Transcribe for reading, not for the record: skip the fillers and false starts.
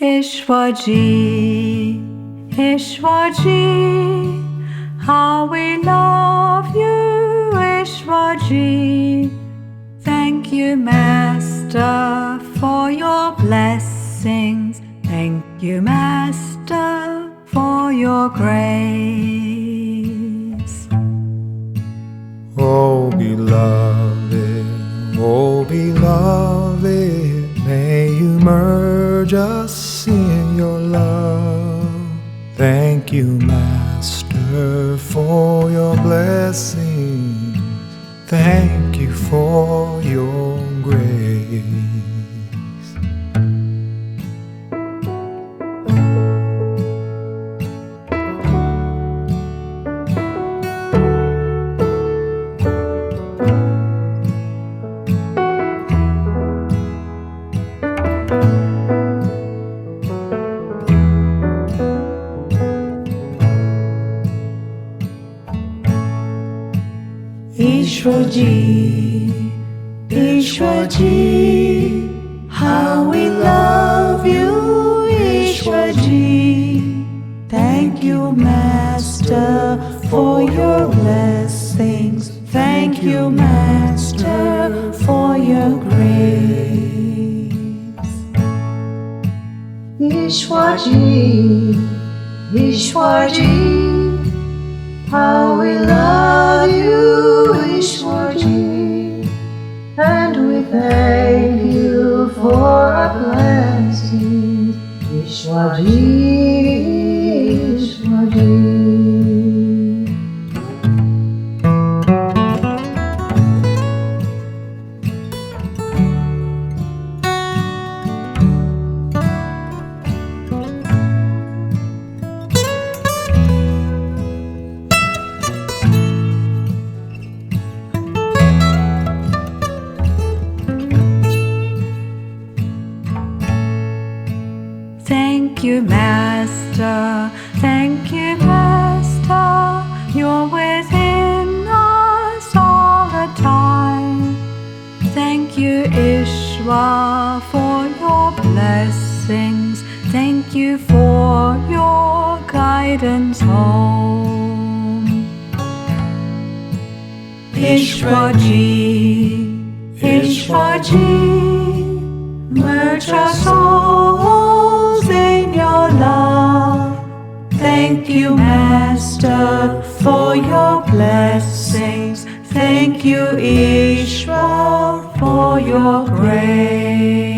Ishwaji, Ishwaji, how we love you, Ishwaji. Thank you, Master, for your blessings. Thank you, Master, for your grace. Oh, beloved, may you merge us in your love. Thank you, Master, for your blessings. Thank you for your grace. Ishwaji, Ishwaji, how we love you, Ishwaji. Thank you, Master, for your blessings. Thank you, Master, for your grace. Ishwaji, Ishwaji, how we love you, Ishwaji, and we thank you for our blessings, Ishwaji, Ishwaji. Thank you, Master. Thank you, Master. You're within us all the time. Thank you, Ishwa, for your blessings. Thank you for your guidance home. Ishwaji, Ishwaji, merge our souls in your love. Thank you, Master, for your blessings. Thank you, Ishwa, for your grace.